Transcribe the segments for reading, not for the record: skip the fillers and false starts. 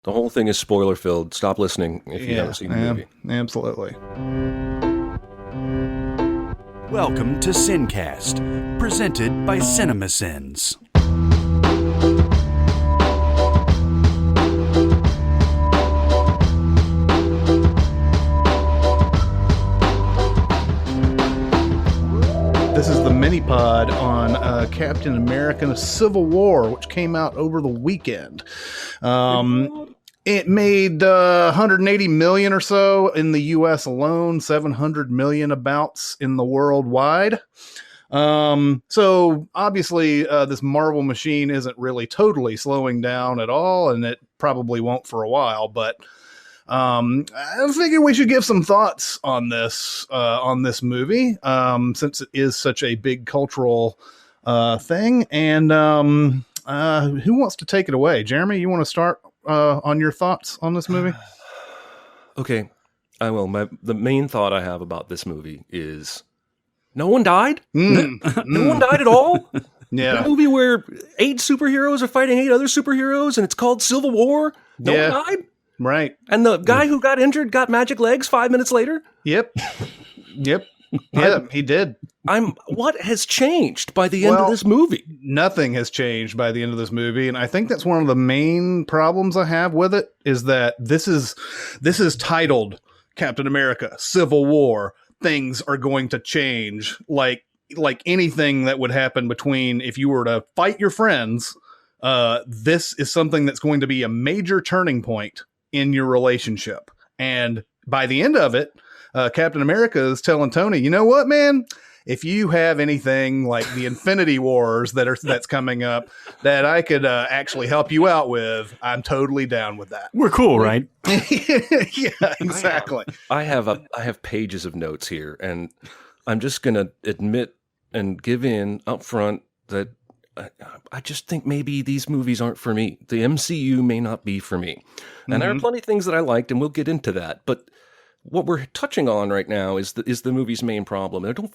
The whole thing is spoiler filled. Stop listening if you haven't seen the movie. Absolutely. Welcome to Sincast, presented by Cinemasins. This is the mini pod on Captain America Civil War, which came out over the weekend. It made 180 million or so in the US alone, 700 million abouts in the worldwide. So obviously this Marvel machine isn't really totally slowing down at all, and it probably won't for a while, but I figured we should give some thoughts on this movie, since it is such a big cultural thing. And who wants to take it away? Jeremy, you want to start on your thoughts on this movie? Okay, I will. The main thought I have about this movie is no one died? No one died at all? Yeah. A movie where 8 superheroes are fighting 8 other superheroes, and it's called Civil War? No one died? Right. And the guy who got injured got magic legs 5 minutes later? Yep. Yeah, he did. What has changed by the end of this movie? Nothing has changed by the end of this movie, and I think that's one of the main problems I have with it, is that this is titled Captain America Civil War. Things are going to change, like anything that would happen between, if you were to fight your friends, this is something that's going to be a major turning point in your relationship. And by the end of it, Captain America is telling Tony, you know what, man? If you have anything like the Infinity Wars that's coming up that I could actually help you out with, I'm totally down with that. We're cool, right? Yeah, exactly. I have pages of notes here, and I'm just going to admit and give in up front that I just think maybe these movies aren't for me. The MCU may not be for me. And there are plenty of things that I liked, and we'll get into that. But what we're touching on right now is the movie's main problem. It doesn't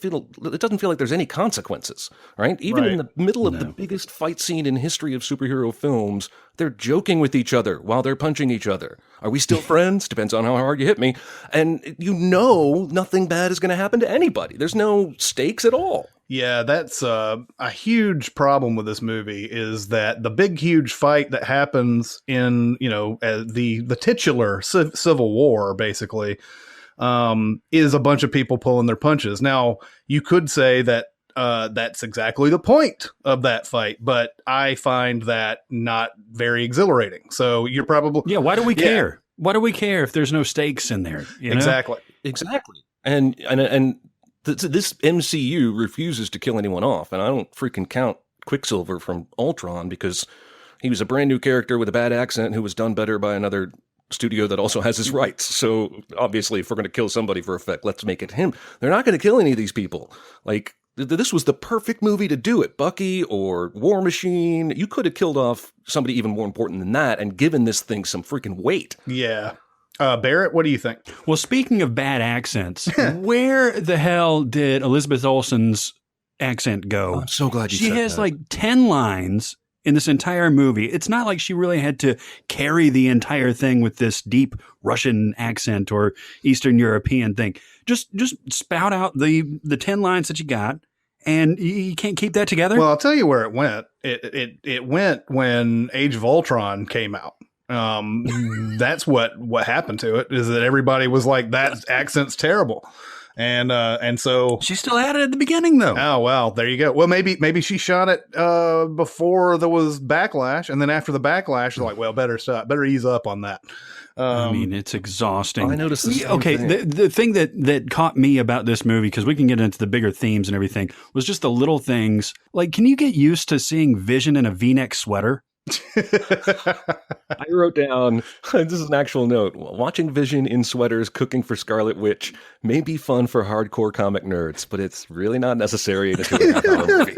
feel like there's any consequences, right? Even in the middle of the biggest fight scene in history of superhero films, they're joking with each other while they're punching each other. Are we still friends? Depends on how hard you hit me. And nothing bad is going to happen to anybody. There's no stakes at all. Yeah, that's a huge problem with this movie, is that the big, huge fight that happens in, the titular Civil War, basically, is a bunch of people pulling their punches. Now, you could say that that's exactly the point of that fight, but I find that not very exhilarating. So you're probably... Yeah, why do we care? Why do we care if there's no stakes in there? Exactly. And this MCU refuses to kill anyone off, and I don't freaking count Quicksilver from Ultron because he was a brand new character with a bad accent who was done better by another studio that also has his rights. So obviously, if we're going to kill somebody for effect, let's make it him. They're not going to kill any of these people. Like, this was the perfect movie to do it. Bucky or War Machine. You could have killed off somebody even more important than that and given this thing some freaking weight. Yeah. Barrett, what do you think? Well, speaking of bad accents, where the hell did Elizabeth Olsen's accent go? I'm so glad you said that. She has like 10 lines in this entire movie. It's not like she really had to carry the entire thing with this deep Russian accent or Eastern European thing. Just spout out the 10 lines that you got, and you can't keep that together? Well, I'll tell you where it went. It went when Age of Ultron came out. That's what happened to it, is that everybody was like, that accent's terrible. And so she still had it at the beginning, though. Oh, well, there you go. Well, maybe she shot it before there was backlash, and then after the backlash, she's like, well, better ease up on that. I mean, it's exhausting. I noticed this. Okay, the thing that caught me about this movie, because we can get into the bigger themes and everything, was just the little things. Like, can you get used to seeing Vision in a V-neck sweater? I wrote down, this is an actual note, watching Vision in sweaters cooking for Scarlet Witch may be fun for hardcore comic nerds, but it's really not necessary in a 2.5 hour movie.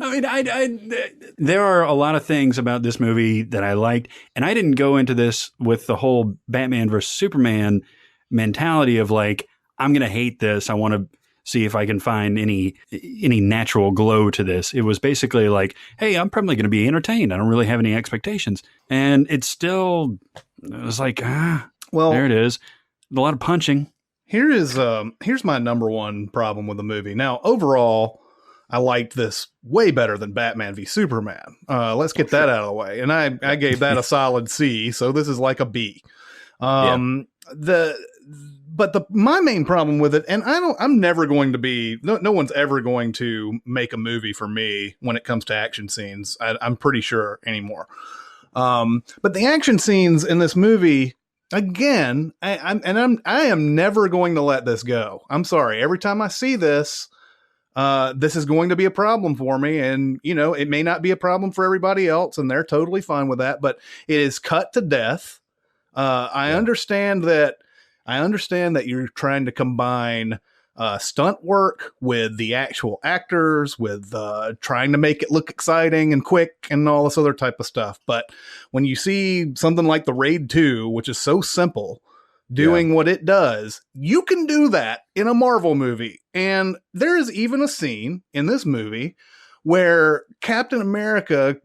I mean, there are a lot of things about this movie that I liked, and I didn't go into this with the whole Batman versus Superman mentality of like, I'm going to hate this. I want to see if I can find any natural glow to this. It was basically like, hey, I'm probably going to be entertained. I don't really have any expectations. And it was like, Well, there it is. A lot of punching. here's my number one problem with the movie. Now, overall, I liked this way better than Batman v Superman. Let's get that out of the way. And I gave that a solid C, so this is like a B. My main problem with it, and I'm never going to be, no one's ever going to make a movie for me when it comes to action scenes. I'm pretty sure anymore. But the action scenes in this movie, again, I am never going to let this go. I'm sorry. Every time I see this, this is going to be a problem for me, and it may not be a problem for everybody else, and they're totally fine with that. But it is cut to death. I understand that you're trying to combine stunt work with the actual actors, with trying to make it look exciting and quick and all this other type of stuff. But when you see something like the Raid 2, which is so simple, doing what it does, you can do that in a Marvel movie. And there is even a scene in this movie where Captain America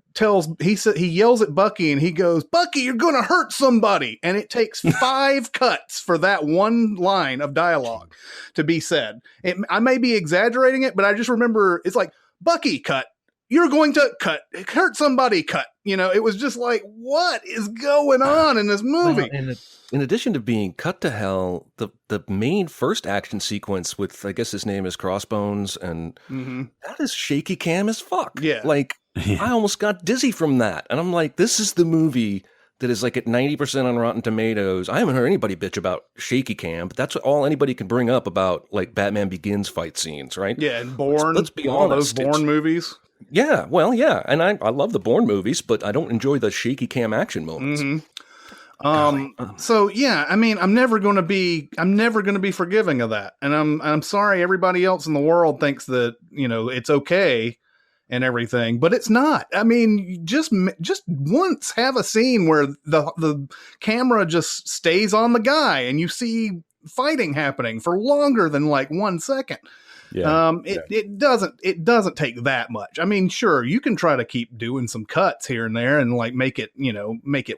he yells at Bucky and he goes, "Bucky, you're going to hurt somebody." And it takes 5 cuts for that one line of dialogue to be said. I may be exaggerating it, but I just remember it's like, "Bucky, cut. You're going to hurt somebody, cut." It was just like, what is going on in this movie? Well, in addition to being cut to hell, the main first action sequence with, I guess his name is Crossbones, and that is shaky cam as fuck. Yeah. Like, I almost got dizzy from that. And I'm like, this is the movie that is like at 90% on Rotten Tomatoes. I haven't heard anybody bitch about shaky cam, but that's all anybody can bring up about like Batman Begins fight scenes, right? Yeah, and Bourne. Let's be all honest, those Bourne movies. Yeah, well, yeah, and I love the Bourne movies, but I don't enjoy the shaky cam action moments. So yeah, I mean, I'm never going to be forgiving of that, and I'm sorry everybody else in the world thinks that it's okay and everything, but it's not. I mean, just once have a scene where the camera just stays on the guy and you see fighting happening for longer than like 1 second. Yeah. It doesn't take that much. I mean, sure, you can try to keep doing some cuts here and there and like make it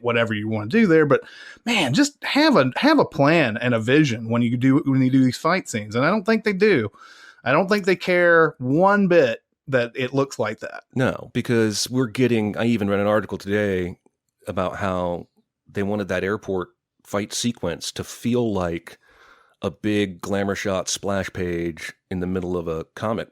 whatever you want to do there, but man, just have a plan and a vision when you do these fight scenes. And I don't think they do. I don't think they care one bit that it looks like that. No, because I even read an article today about how they wanted that airport fight sequence to feel like a big glamour shot splash page in the middle of a comic,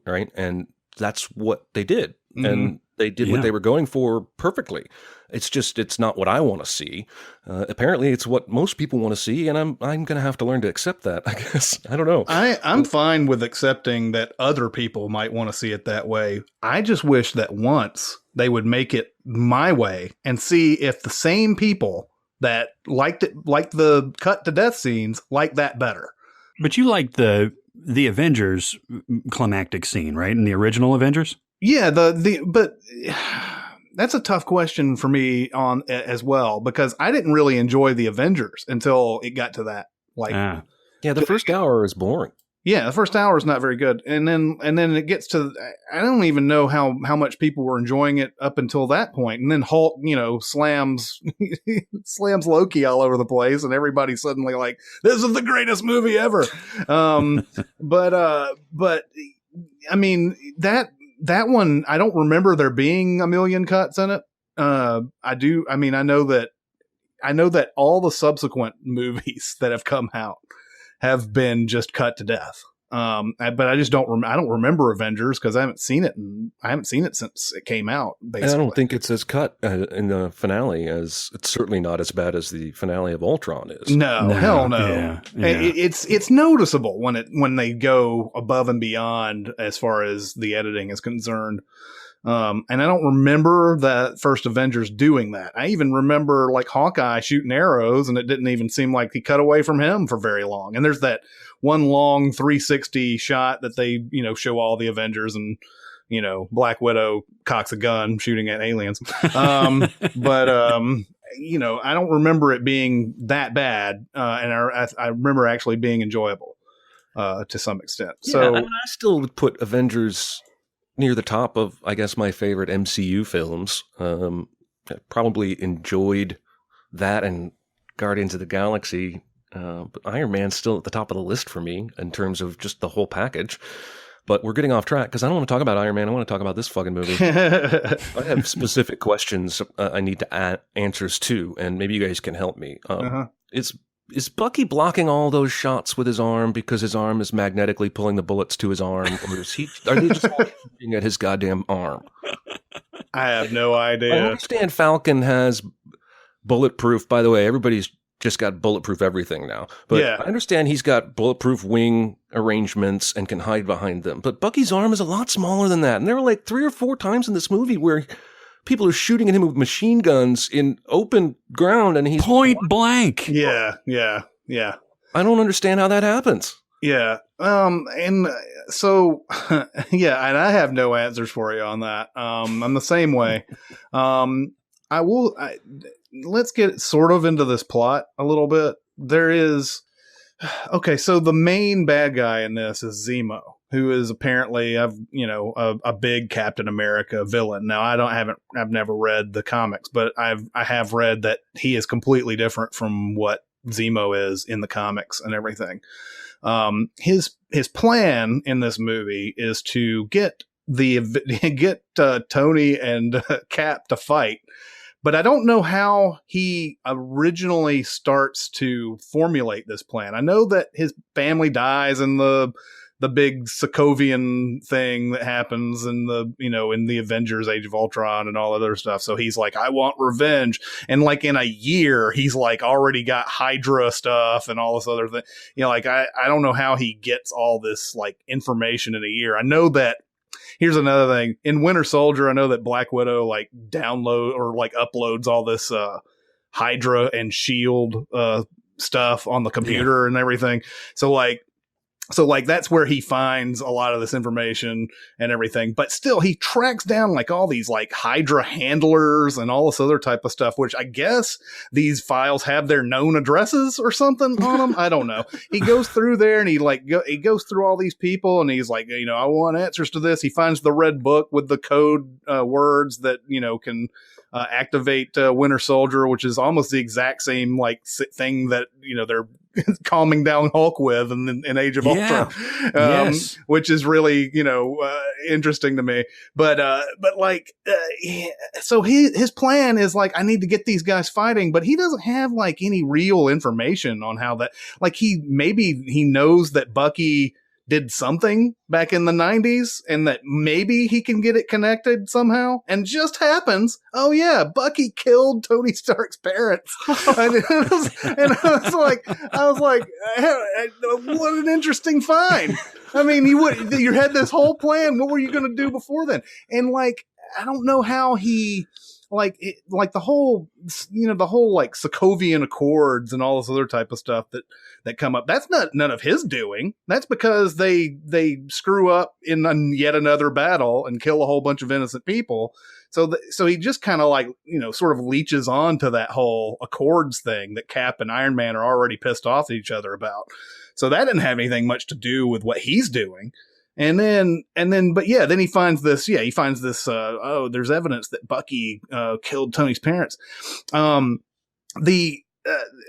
right? And that's what they did. And they did what they were going for perfectly. It's not what I want to see. Apparently it's what most people want to see, and I'm going to have to learn to accept that, I guess. I don't know. I'm fine with accepting that other people might want to see it that way. I just wish that once they would make it my way and see if the same people that liked the cut to death scenes like that better. But you liked the Avengers climactic scene, right? In the original Avengers? Yeah, but that's a tough question for me on as well, because I didn't really enjoy the Avengers until it got to that. Yeah, the first hour is boring. Yeah, the first hour is not very good, and then it gets to, I don't even know how much people were enjoying it up until that point, and then Hulk, slams Loki all over the place, and everybody's suddenly like, "This is the greatest movie ever." But I mean that one, I don't remember there being a million cuts in it. I do. I mean, I know that all the subsequent movies that have come out have been just cut to death. But I just don't. I don't remember Avengers because I haven't seen it, and I haven't seen it since it came out. Basically, and I don't think it's as cut in the finale as it's certainly not as bad as the finale of Ultron is. No, hell no. Yeah. It's noticeable when they go above and beyond as far as the editing is concerned. And I don't remember the first Avengers doing that. I even remember like Hawkeye shooting arrows, and it didn't even seem like he cut away from him for very long. And there's that one long 360 shot that they, show all the Avengers, and, Black Widow cocks a gun shooting at aliens. But I don't remember it being that bad. And I remember actually being enjoyable. to some extent. Yeah, So I mean, I still would put Avengers near the top of, I guess, my favorite MCU films. I probably enjoyed that and Guardians of the Galaxy, but Iron Man's still at the top of the list for me in terms of just the whole package. But we're getting off track because I don't want to talk about Iron Man. I want to talk about this fucking movie. I have specific questions I need to add answers to, and maybe you guys can help me. Is Bucky blocking all those shots with his arm because his arm is magnetically pulling the bullets to his arm, or are they just all shooting at his goddamn arm? I have no I idea. understand Falcon has bulletproof. By the way, everybody's just got bulletproof everything now. But Yeah. I understand he's got bulletproof wing arrangements and can hide behind them. But Bucky's arm is a lot smaller than that. And there were like 3 or 4 times in this movie where people are shooting at him with machine guns in open ground and he's Point blank. Yeah. I don't understand how that happens. Yeah. And so, yeah, and I have no answers for you on that. I'm the same way. Let's get sort of into this plot a little bit. Okay, so the main bad guy in this is Zemo, who is apparently a big Captain America villain. Now I've never read the comics, but I have read that he is completely different from what Zemo is in the comics and everything. His plan in this movie is to get Tony and Cap to fight. But I don't know how he originally starts to formulate this plan. I know that his family dies in the big Sokovian thing that happens in the Avengers Age of Ultron and all other stuff. So he's like, I want revenge. And like in a year, he's like already got Hydra stuff and all this other thing. Like I don't know how he gets all this like information in a year. I know that. Here's another thing. In Winter Soldier, I know that Black Widow like download or like uploads all this Hydra and Shield stuff on the computer and everything. So like that's where he finds a lot of this information and everything. But still, he tracks down like all these like Hydra handlers and all this other type of stuff, which I guess these files have their known addresses or something on them. I don't know. He goes through there and he goes through all these people and he's like, I want answers to this. He finds the red book with the code words that, can activate Winter Soldier, which is almost the exact same like thing that, they're calming down Hulk with in Age of Ultron, Yes. which is really, interesting to me. But so his plan is like, I need to get these guys fighting, but he doesn't have like any real information on how that, like maybe he knows that Bucky did something back in the 90s and that maybe he can get it connected somehow, and just happens, oh yeah, Bucky killed Tony Stark's parents. And I was like, what an interesting find. I mean, you had this whole plan. What were you going to do before then? And like, I don't know how he the whole like Sokovian Accords and all this other type of stuff that come up. That's none of his doing. That's because they screw up in yet another battle and kill a whole bunch of innocent people. So he just kind of like, sort of leeches on to that whole Accords thing that Cap and Iron Man are already pissed off at each other about. So that didn't have anything much to do with what he's doing. Then he finds this, there's evidence that Bucky killed Tony's parents.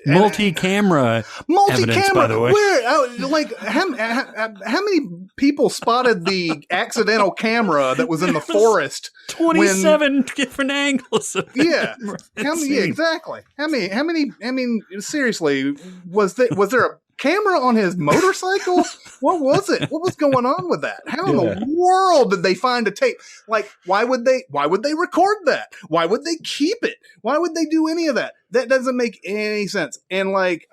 Multi-camera evidence, by the way. How many people spotted the accidental camera that was in the forest? 27 different angles of Yeah. Exactly. How many, I mean, seriously, was there a camera on his motorcycle? What was it? What was going on with that? How in the world did they find a tape? Like, why would they record that? Why would they keep it? Why would they do any of that? That doesn't make any sense. And like,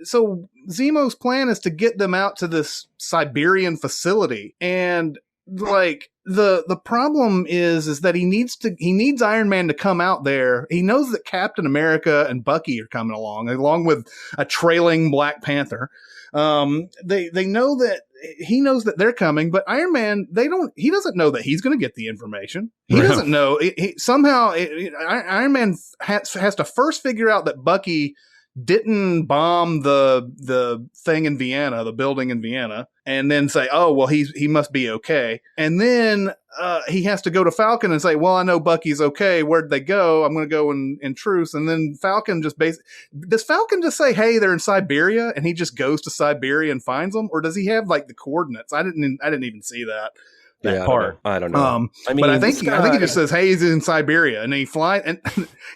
so Zemo's plan is to get them out to this Siberian facility. And like, the problem is that he needs Iron Man to come out there. He knows that Captain America and Bucky are coming along with a trailing Black Panther. They know that he knows that they're coming, but Iron Man, he doesn't know that he's going to get the information. He doesn't know. Iron Man has to first figure out that Bucky didn't bomb the thing in Vienna, the building in Vienna, and then say, oh, well, he must be okay. And then he has to go to Falcon and say, well, I know Bucky's okay. Where'd they go? I'm going to go in truce. And then Falcon does Falcon just say, hey, they're in Siberia, and he just goes to Siberia and finds them? Or does he have like the coordinates? I didn't even see that part. I don't know. I mean, but I think he just says, hey, he's in Siberia, and he flies, and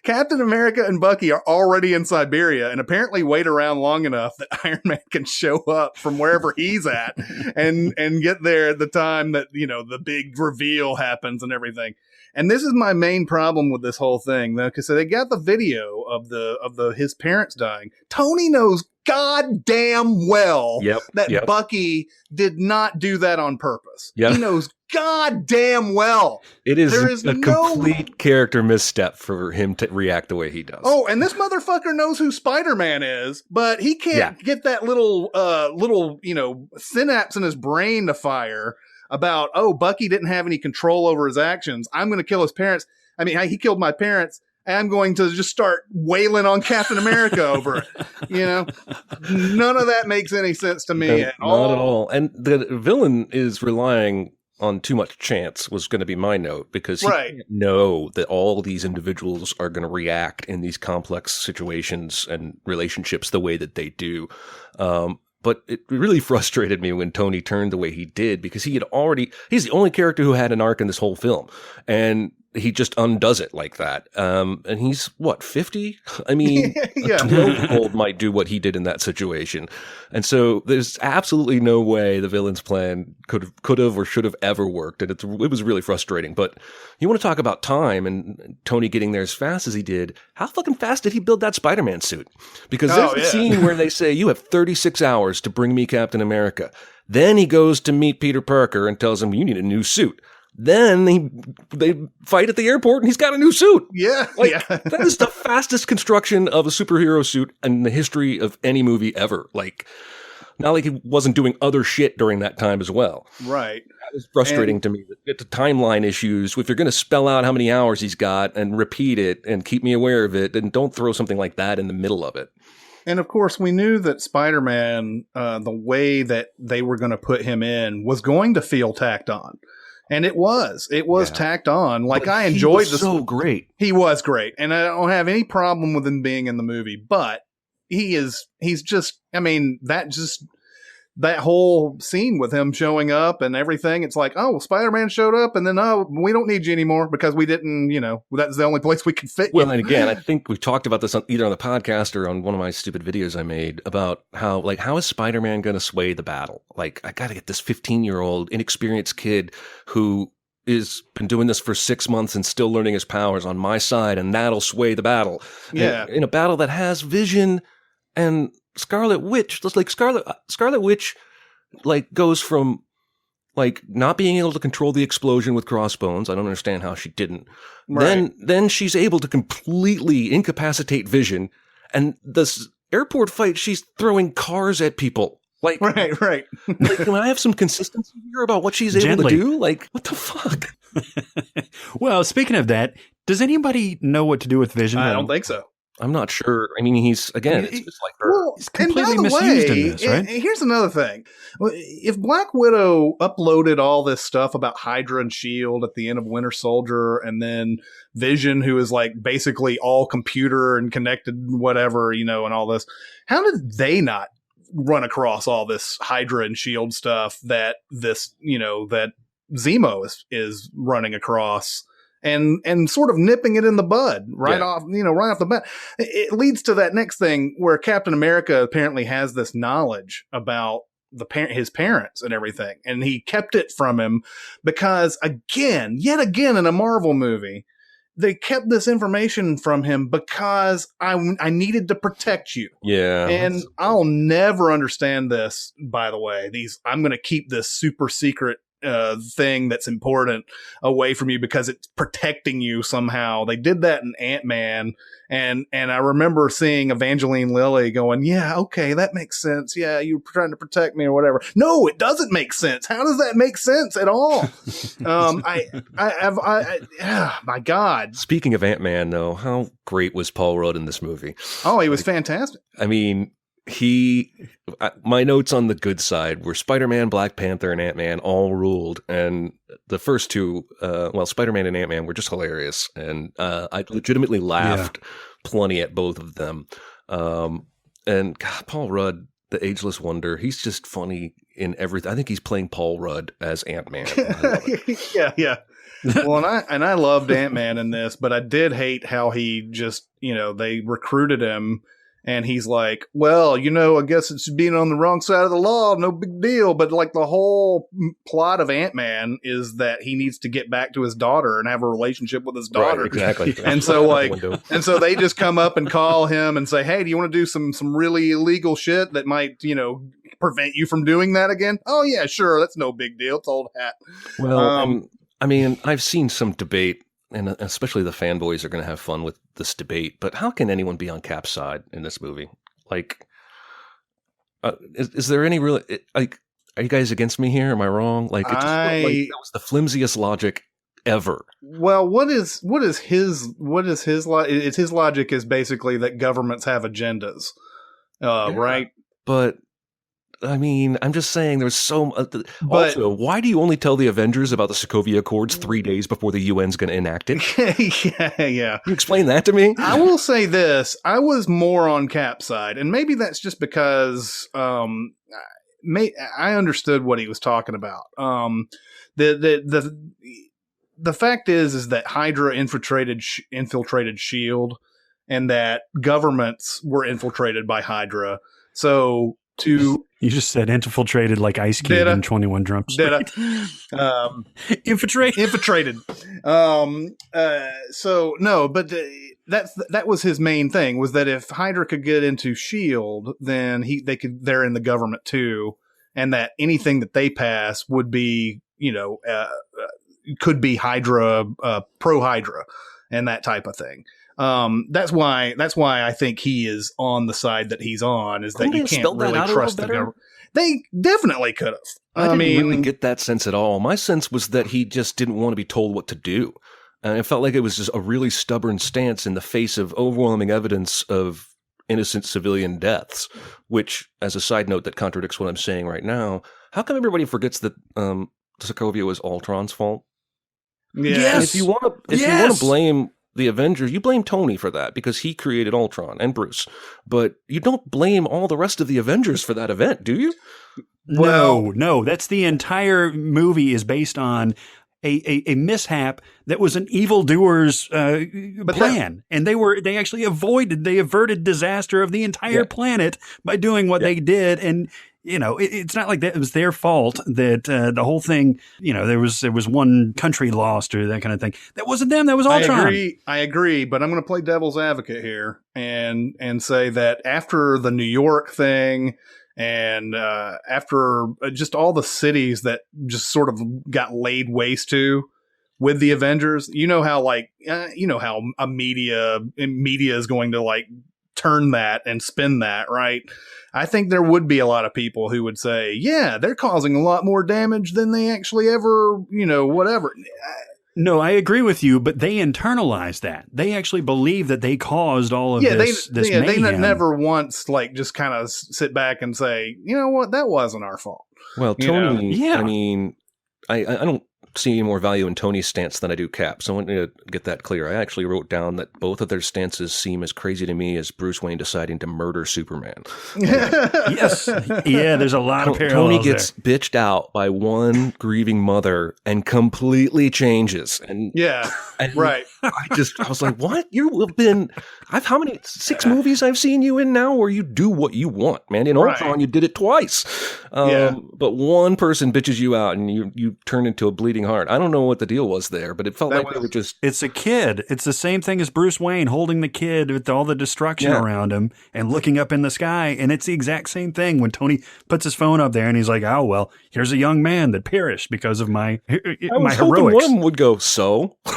Captain America and Bucky are already in Siberia, and apparently wait around long enough that Iron Man can show up from wherever he's at and get there at the time that, the big reveal happens and everything. And this is my main problem with this whole thing, though, because they got the video of his parents dying. Tony knows goddamn well that Bucky did not do that on purpose. He knows goddamn well. There is a complete character misstep for him to react the way he does. Oh, and this motherfucker knows who Spider-Man is, but he can't get that little synapse in his brain to fire about, oh, Bucky didn't have any control over his actions. I'm going to kill his parents. I mean, he killed my parents. I'm going to just start wailing on Captain America over it. None of that makes any sense to me at all. Not at all. And the villain is relying on too much chance was going to be my note, because he can't know that all these individuals are going to react in these complex situations and relationships the way that they do. But it really frustrated me when Tony turned the way he did, because he's the only character who had an arc in this whole film. And he just undoes it like that. And he's, 50? I mean, a 12-year-old might do what he did in that situation. And so there's absolutely no way the villain's plan could have or should have ever worked. And it was really frustrating. But you want to talk about time and Tony getting there as fast as he did. How fucking fast did he build that Spider-Man suit? Because there's a scene where they say, you have 36 hours to bring me Captain America. Then he goes to meet Peter Parker and tells him, you need a new suit. Then they fight at the airport and he's got a new suit. That is the fastest construction of a superhero suit in the history of any movie ever. Not like he wasn't doing other shit during that time as well. Right. That was frustrating to me. The timeline issues, if you're going to spell out how many hours he's got and repeat it and keep me aware of it, then don't throw something like that in the middle of it. And of course, we knew that Spider-Man, the way that they were going to put him in, was going to feel tacked on. And it was tacked on. I enjoyed this. So great. He was great. And I don't have any problem with him being in the movie, but he's just, that whole scene with him showing up and everything. It's like, oh, well, Spider-Man showed up and then, oh, we don't need you anymore because we didn't, that's the only place we could fit you. Well, and again, I think we've talked about this either on the podcast or on one of my stupid videos I made about how is Spider-Man going to sway the battle? I got to get this 15-year-old inexperienced kid who is been doing this for 6 months and still learning his powers on my side, and that'll sway the battle. Yeah. And in a battle that has Vision and Scarlet Witch, just Scarlet Witch, goes from not being able to control the explosion with crossbones. I don't understand how she didn't. Right. Then she's able to completely incapacitate Vision, and this airport fight, she's throwing cars at people. Right. Can I have some consistency here about what she's able to do? What the fuck? Well, speaking of that, does anybody know what to do with Vision? I don't think so. I'm not sure. I mean, it's just like her. Well, he's completely misused in this, right? Here's another thing. If Black Widow uploaded all this stuff about Hydra and S.H.I.E.L.D. at the end of Winter Soldier, and then Vision, who is basically all computer and connected, whatever, and all this, how did they not run across all this Hydra and S.H.I.E.L.D. stuff that that Zemo is running across? And sort of nipping it in the bud right off the bat. It leads to that next thing where Captain America apparently has this knowledge about his parents and everything. And he kept it from him because yet again in a Marvel movie, they kept this information from him because I needed to protect you. Yeah. And I'll never understand this, by the way. I'm going to keep this super secret thing that's important away from you because it's protecting you somehow. They did that in Ant-Man, and I remember seeing Evangeline Lilly going, "Yeah, okay, that makes sense. Yeah, you're trying to protect me or whatever." No, it doesn't make sense. How does that make sense at all? My God. Speaking of Ant-Man, though, how great was Paul Rudd in this movie? Oh, he was fantastic. I mean, my notes on the good side were Spider-Man, Black Panther, and Ant-Man all ruled. And the first two, Spider-Man and Ant-Man were just hilarious. And I legitimately laughed plenty at both of them. And God, Paul Rudd, the ageless wonder, he's just funny in everything. I think he's playing Paul Rudd as Ant-Man. Yeah. Well, and I loved Ant-Man in this, but I did hate how he just, they recruited him. And he's like, well, I guess it's being on the wrong side of the law. No big deal. But like the whole plot of Ant-Man is that he needs to get back to his daughter and have a relationship with his daughter. Right, exactly. And so they just come up and call him and say, hey, do you want to do some really illegal shit that might, prevent you from doing that again? Oh, yeah, sure. That's no big deal. It's old hat. Well, I mean, I've seen some debate, and especially the fanboys are going to have fun with this debate, but how can anyone be on Cap's side in this movie? Like, is there any real, like, are you guys against me here? Am I wrong? Like, it just felt like that was the flimsiest logic ever. Well, what is his it's his logic is basically that governments have agendas, right? But I mean, I'm just saying there's so also, why do you only tell the Avengers about the Sokovia Accords 3 days before the UN's going to enact it? Yeah. Can you explain that to me? I will say this. I was more on Cap's side, and maybe that's just because I understood what he was talking about. The fact is that Hydra infiltrated S.H.I.E.L.D., and that governments were infiltrated by Hydra. So you just said infiltrated like Ice Cube in 21 Jump Street. Infiltrated. So no, but that was his main thing, was that if Hydra could get into S.H.I.E.L.D., then they're in the government too, and that anything that they pass would be, could be Hydra, pro Hydra, and that type of thing. That's why I think he is on the side that he's on, is that you can't really trust the government. They definitely could have. I didn't really get that sense at all. My sense was that he just didn't want to be told what to do. And it felt like it was just a really stubborn stance in the face of overwhelming evidence of innocent civilian deaths, which, as a side note that contradicts what I'm saying right now, how come everybody forgets that Sokovia was Ultron's fault? Yes. If you want to blame the Avengers, you blame Tony for that because he created Ultron and Bruce. But you don't blame all the rest of the Avengers for that event, do you? No. That's the entire movie is based on a mishap that was an evildoer's plan. And they actually averted disaster of the entire planet by doing what they did. And it's not like that it was their fault that the whole thing, there was one country lost or that kind of thing. That wasn't them. That was Ultron. I agree, but I'm going to play devil's advocate here and say that after the New York thing and after just all the cities that just sort of got laid waste to with the Avengers, how a media is going to turn that and spin that, right? I think there would be a lot of people who would say, yeah, they're causing a lot more damage than they actually ever, whatever. No, I agree with you, but they internalize that. They actually believe that they caused all of this mayhem. They never once just kind of sit back and say, you know what, that wasn't our fault. Well, Tony, I mean, I don't see any more value in Tony's stance than I do Cap. So I want to get that clear. I actually wrote down that both of their stances seem as crazy to me as Bruce Wayne deciding to murder Superman. Yes. Yeah, there's a lot of parallels. Tony gets bitched out by one grieving mother and completely changes. And right. I was like, what? You have been, how many, 6 movies I've seen you in now where you do what you want, man. In Ultron, you did it twice. But one person bitches you out and you turn into a bleeding working hard. I don't know what the deal was there, but it felt That like they were just. It's a kid. It's the same thing as Bruce Wayne holding the kid with all the destruction around him and looking up in the sky. And it's the exact same thing when Tony puts his phone up there and he's like, oh, well, here's a young man that perished because of my I was hoping heroics. one of them would go, so? But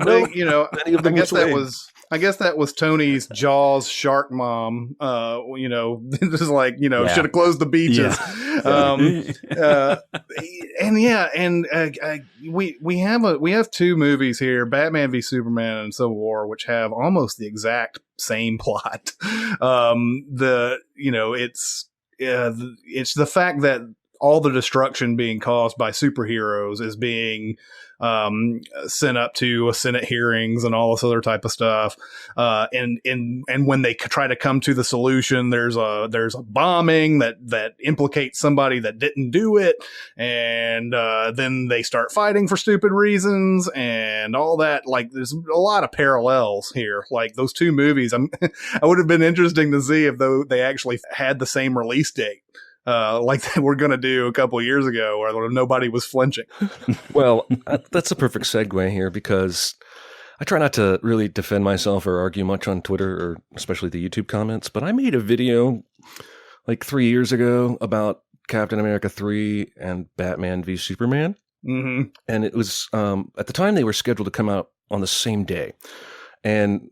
they, you know, many of them I guess that was Tony's Jaws shark mom. You know, just like, you know, should have closed the beaches. We have two movies here, Batman v Superman and Civil War, which have almost the exact same plot. It's the fact that all the destruction being caused by superheroes is being sent up to Senate hearings and all this other type of stuff. And when they try to come to the solution, there's a bombing that implicates somebody that didn't do it. And then they start fighting for stupid reasons and all that. Like, there's a lot of parallels here. Like those two movies, I would have been interesting to see if they actually had the same release date. Like they were going to do a couple of years ago where nobody was flinching. Well, that's a perfect segue here because I try not to really defend myself or argue much on Twitter or especially the YouTube comments, but I made a video like 3 years ago about Captain America 3 and Batman v Superman. Mm-hmm. And it was, at the time they were scheduled to come out on the same day. And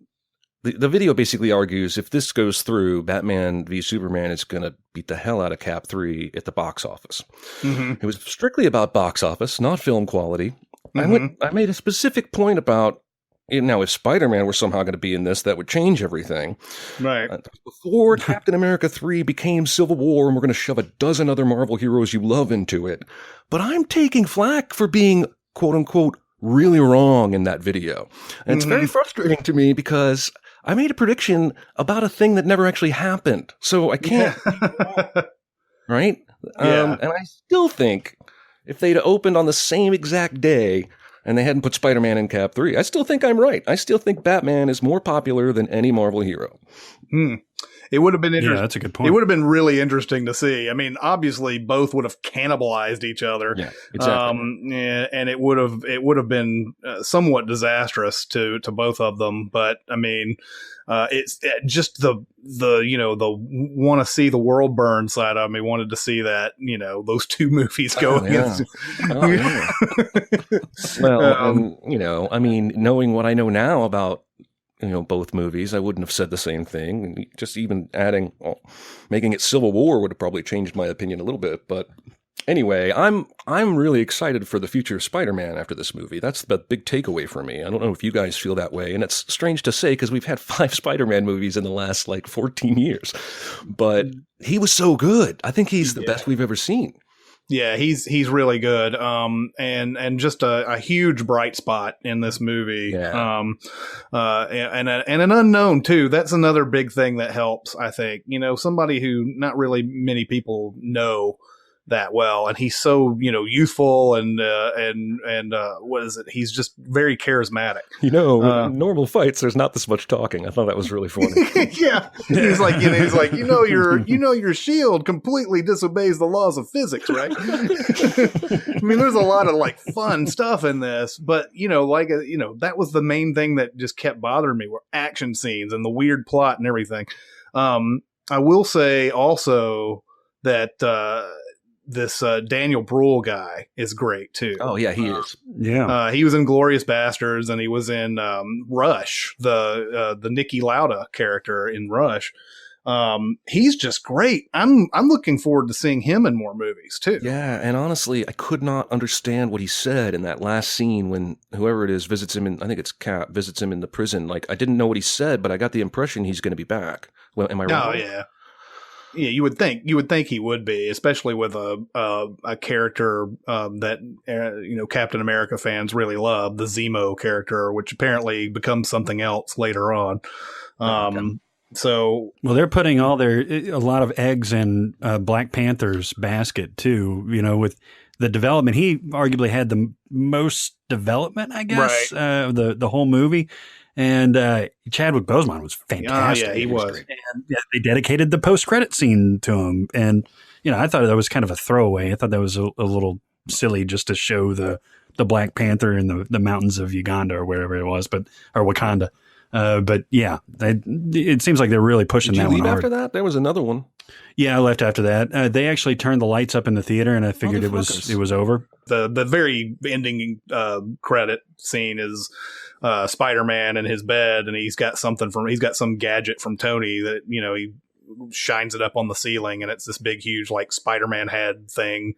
the video basically argues if this goes through, Batman v Superman is going to beat the hell out of Cap 3 at the box office. Mm-hmm. It was strictly about box office, not film quality. Mm-hmm. I made a specific point about, now if Spider-Man were somehow going to be in this, that would change everything. Right. Before Captain America 3 became Civil War, and we're going to shove a dozen other Marvel heroes you love into it. But I'm taking flack for being, quote unquote, really wrong in that video. And it's very frustrating to me because I made a prediction about a thing that never actually happened. So I can't, right? And I still think if they'd opened on the same exact day and they hadn't put Spider-Man in Cap 3, I still think I'm right. I still think Batman is more popular than any Marvel hero. It would have been interesting. Yeah, that's a good point. It would have been really interesting to see. I mean, obviously, both would have cannibalized each other. Yeah, exactly. And it would have been somewhat disastrous to both of them. But I mean, it's just the want to see the world burn side of me wanted to see that, those two movies go against. Well, I mean, knowing what I know now about both movies, I wouldn't have said the same thing. And just even making it Civil War would have probably changed my opinion a little bit. But anyway, I'm really excited for the future of Spider-Man after this movie. That's the big takeaway for me. I don't know if you guys feel that way. And it's strange to say because we've had 5 Spider-Man movies in the last 14 years. But he was so good. I think he's the best we've ever seen. Yeah, he's really good. And just a huge bright spot in this movie. Yeah. And an unknown too. That's another big thing that helps, I think. Somebody who not really many people know that well, and he's so youthful and what is it? He's just very charismatic. Normal fights, there's not this much talking. I thought that was really funny. Yeah, he's like your shield completely disobeys the laws of physics, right? I mean, there's a lot of fun stuff in this, but that was the main thing that just kept bothering me were action scenes and the weird plot and everything. I will say also that. This Daniel Bruhl guy is great too. Oh yeah, he is. Yeah, he was in Glorious Bastards, and he was in Rush, the Niki Lauda character in Rush. He's just great. I'm looking forward to seeing him in more movies too. Yeah, and honestly, I could not understand what he said in that last scene when whoever it is visits him in. I think it's Cap visits him in the prison. I didn't know what he said, but I got the impression he's going to be back. Well, am I wrong? Oh yeah. Yeah, you would think he would be, especially with a character that Captain America fans really love, the Zemo character, which apparently becomes something else later on. So, well, they're putting a lot of eggs in Black Panther's basket too. With the development, he arguably had the most development, I guess, right. The whole movie. And Chadwick Boseman was fantastic. Oh, yeah, he was. And they dedicated the post-credit scene to him. And, I thought that was kind of a throwaway. I thought that was a little silly just to show the Black Panther in the mountains of Uganda or wherever it was, or Wakanda. But yeah, it seems like they're really pushing Did you that one leave hard. after that? There was another one. Yeah, I left after that. They actually turned the lights up in the theater, and I figured it was over. The very ending credit scene is Spider-Man in his bed, and he's got some gadget from Tony that he shines it up on the ceiling, and it's this big, huge like Spider-Man head thing,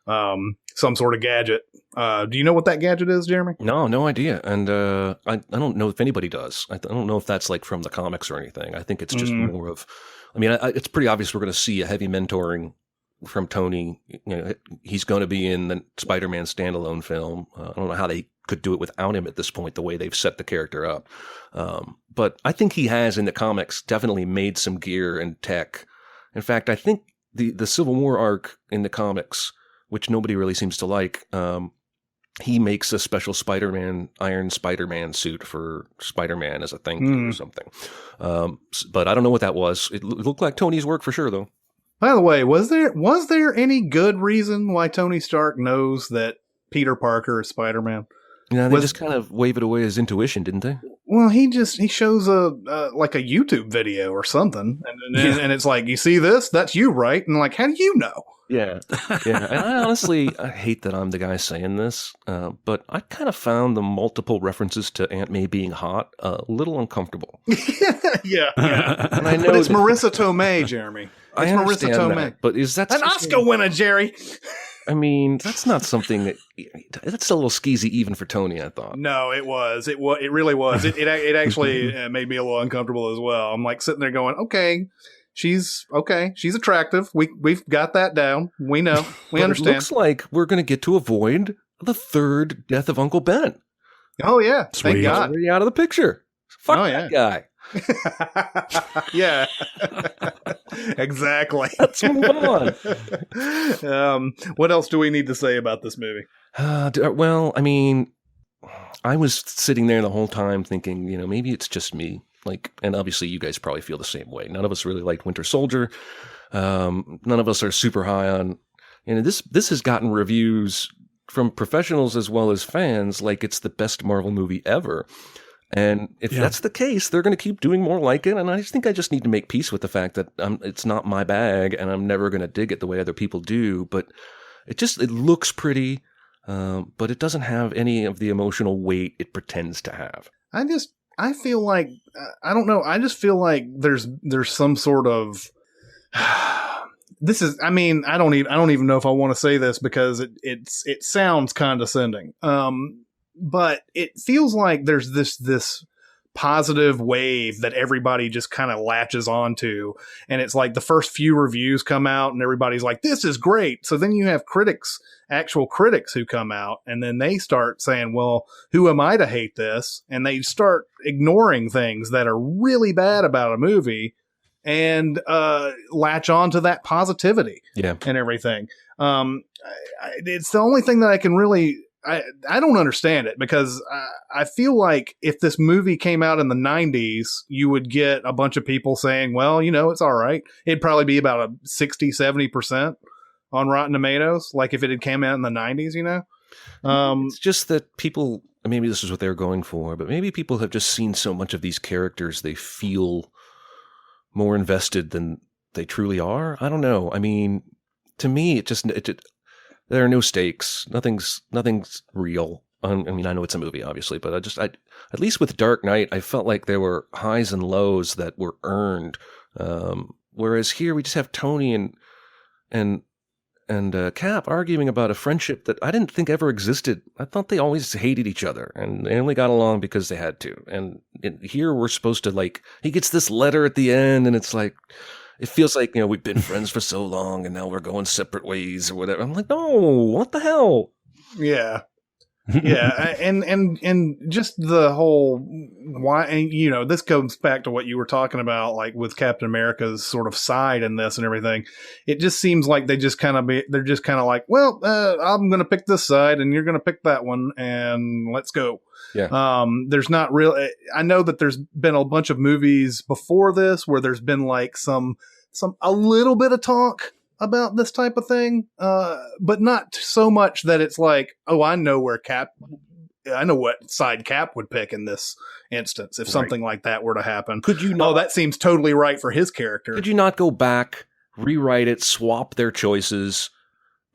some sort of gadget. Do you know what that gadget is, Jeremy? No idea. And I don't know if anybody does. I don't know if that's like from the comics or anything. I think it's just more of. I mean, it's pretty obvious we're going to see a heavy mentoring from Tony. He's going to be in the Spider-Man standalone film. I don't know how they could do it without him at this point, the way they've set the character up. But I think he has in the comics definitely made some gear and tech. In fact, I think the Civil War arc in the comics, which nobody really seems to like, he makes a special Iron Spider-Man suit for Spider-Man as a thank you or something. But I don't know what that was. It looked like Tony's work for sure, though. By the way, was there any good reason why Tony Stark knows that Peter Parker is Spider-Man? Yeah, they just kind of wave it away as intuition, didn't they? Well, he shows like a YouTube video or something, and it's like, you see this? That's you, right? And like, how do you know? Yeah. And I hate that I'm the guy saying this, but I kind of found the multiple references to Aunt May being hot a little uncomfortable. Yeah. And I know but it's Marissa Tomei, Jeremy. I understand that, but is that an Oscar winner, Jerry? I mean, that's not something that's a little skeezy even for Tony, I thought. No, it was. It really was. It actually made me a little uncomfortable as well. I'm like sitting there going, okay. She's attractive. We've got that down. We know. We understand. It looks like we're going to get to avoid the third death of Uncle Ben. Oh yeah, Sweet. Thank God. Already out of the picture. Fuck that guy. Yeah, exactly. Let's move on. What else do we need to say about this movie? Well, I mean, I was sitting there the whole time thinking, maybe it's just me. And obviously you guys probably feel the same way. None of us really liked Winter Soldier. None of us are super high on, this has gotten reviews from professionals as well as fans like it's the best Marvel movie ever. And if that's the case, they're going to keep doing more like it. And I think I just need to make peace with the fact that it's not my bag and I'm never going to dig it the way other people do. But it looks pretty, but it doesn't have any of the emotional weight it pretends to have. I feel like I don't know. I just feel like there's some sort of this is. I mean, I don't even know if I want to say this because it sounds condescending. But it feels like there's this positive wave that everybody just kind of latches onto, and it's like the first few reviews come out and everybody's like, "This is great." So then you have actual critics who come out and then they start saying, well, who am I to hate this? And they start ignoring things that are really bad about a movie and latch on to that positivity and everything. It's the only thing that I can really, I don't understand it because I feel like if this movie came out in the 90s, you would get a bunch of people saying, well, it's all right. It'd probably be about a 60, 70% on Rotten Tomatoes, like if it had came out in the 90s, It's just that people, maybe this is what they're going for, but maybe people have just seen so much of these characters, they feel more invested than they truly are. I don't know. I mean, to me, there are no stakes. Nothing's real. I mean, I know it's a movie, obviously, but at least with Dark Knight, I felt like there were highs and lows that were earned. Whereas here we just have Tony and Cap arguing about a friendship that I didn't think ever existed. I thought they always hated each other, and they only got along because they had to. And here we're supposed to, he gets this letter at the end, and it's like, it feels like, we've been friends for so long, and now we're going separate ways or whatever. I'm like, no, what the hell? Yeah. Yeah, and just the whole why, and this goes back to what you were talking about, like with Captain America's sort of side in this and everything. It just seems like they're just kind of like, well, I'm going to pick this side and you're going to pick that one and let's go. Yeah. There's not real. I know that there's been a bunch of movies before this where there's been like a little bit of talk about this type of thing, but not so much that it's like, oh, I know what side Cap would pick in this instance if something like that were to happen. Could you not? Oh, that seems totally right for his character. Could you not go back, rewrite it, swap their choices,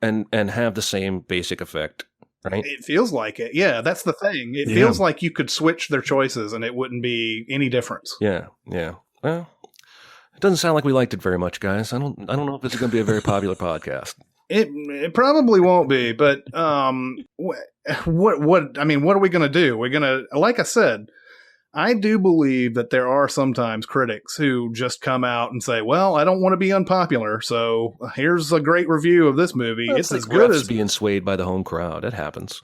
and have the same basic effect? Right? It feels like it. Yeah, that's the thing. It feels like you could switch their choices and it wouldn't be any difference. Yeah. Well, it doesn't sound like we liked it very much, guys. I don't know if this is going to be a very popular podcast. It probably won't be, but what I mean, what are we going to do? We're going to, like I said, I do believe that there are sometimes critics who just come out and say, well, I don't want to be unpopular, so here's a great review of this movie. It's as good as being swayed by the home crowd. It happens.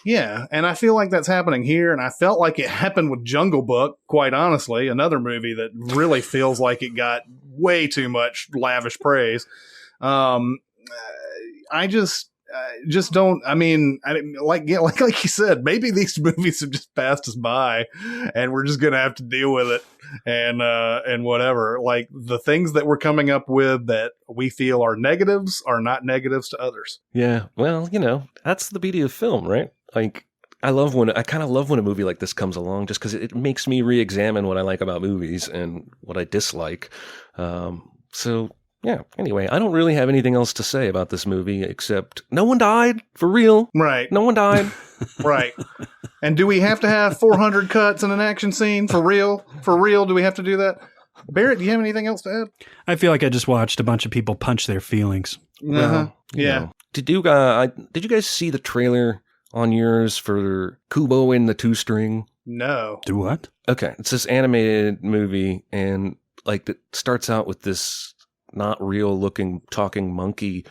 Yeah, and I feel like that's happening here, and I felt like it happened with Jungle Book, quite honestly, another movie that really feels like it got way too much lavish praise. I just don't. I mean, like you said, maybe these movies have just passed us by, and we're just gonna have to deal with it, and whatever. Like the things that we're coming up with that we feel are negatives are not negatives to others. Yeah, well, that's the beauty of film, right? Like I kind of love when a movie like this comes along, just because it makes me re-examine what I like about movies and what I dislike. So. Yeah, anyway, I don't really have anything else to say about this movie except no one died, for real. Right. No one died. Right. And do we have to have 400 cuts in an action scene? For real? For real, do we have to do that? Barrett, do you have anything else to add? I feel like I just watched a bunch of people punch their feelings. Well, yeah. Did you guys see the trailer on yours for Kubo and the Two String? No. Do what? Okay, it's this animated movie, and like it starts out with this not real looking talking monkey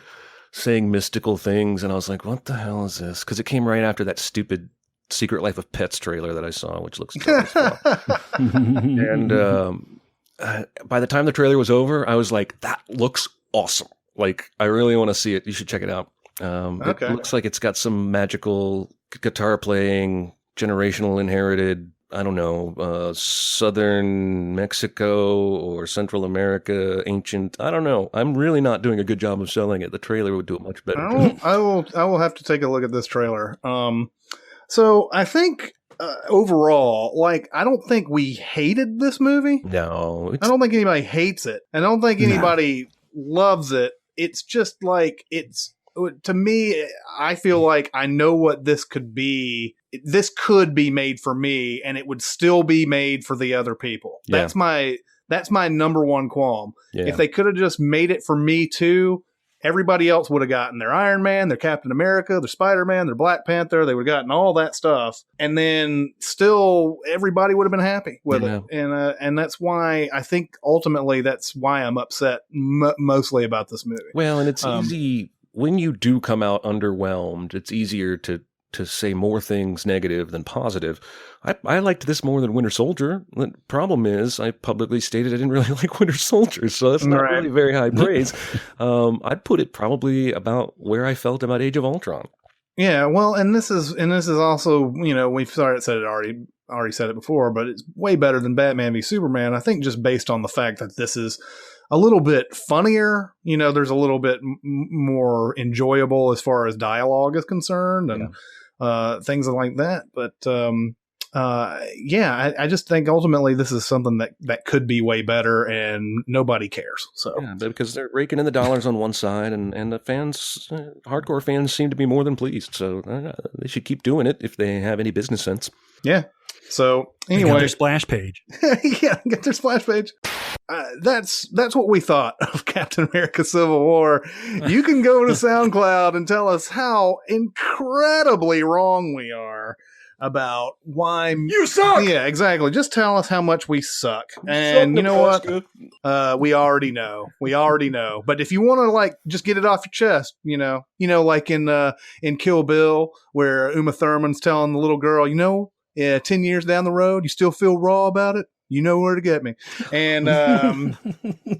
saying mystical things, and I was like, what the hell is this? Because it came right after that stupid Secret Life of Pets trailer that I saw, which looks dumb as fuck. And by the time the trailer was over, I was like, that looks awesome. Like, I really want to see it. You should check it out. Okay. It looks like it's got some magical guitar playing, generational inherited, I don't know, southern Mexico or Central America, ancient. I don't know. I'm really not doing a good job of selling it. The trailer would do it much better. I will have to take a look at this trailer. So I think overall, like, I don't think we hated this movie. No. I don't think anybody hates it. I don't think anybody loves it. It's just like, to me, I feel like I know what this could be. This could be made for me, and it would still be made for the other people. Yeah. That's my number one qualm. Yeah. If they could have just made it for me too, everybody else would have gotten their Iron Man, their Captain America, their Spider-Man, their Black Panther. They would have gotten all that stuff, and then still everybody would have been happy with it. And that's why I think ultimately that's why I'm upset mostly about this movie. Well, and it's easy when you do come out underwhelmed. It's easier to say more things negative than positive. I liked this more than Winter Soldier. The problem is I publicly stated I didn't really like Winter Soldier, so that's not really very high praise. I'd put it probably about where I felt about Age of Ultron. Yeah, well, and this is also, we've already said it before, but it's way better than Batman v Superman. I think just based on the fact that this is a little bit funnier, there's a little bit more enjoyable as far as dialogue is concerned, and things like that. But I just think ultimately this is something that could be way better, and nobody cares. So because they're raking in the dollars on one side, and the fans, hardcore fans, seem to be more than pleased. So they should keep doing it if they have any business sense. Yeah. So anyway, their splash page. Yeah, get their splash page. That's what we thought of Captain America: Civil War. You can go to SoundCloud and tell us how incredibly wrong we are about why you suck. Yeah, exactly. Just tell us how much we suck. And you know what? We already know. But if you want to just get it off your chest, like in Kill Bill, where Uma Thurman's telling the little girl, 10 years down the road, you still feel raw about it? You know where to get me. And on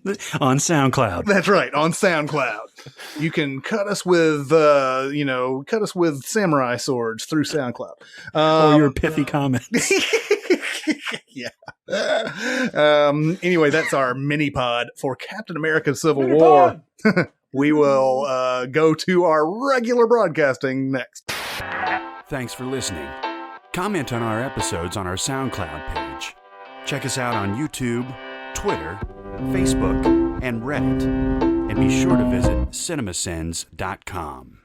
SoundCloud. That's right, on SoundCloud. You can cut us with samurai swords through SoundCloud. Or your pithy comments. Yeah. Anyway, that's our mini pod for Captain America: Civil War. we will go to our regular broadcasting next. Thanks for listening. Comment on our episodes on our SoundCloud page. Check us out on YouTube, Twitter, Facebook, and Reddit. And be sure to visit cinemasins.com.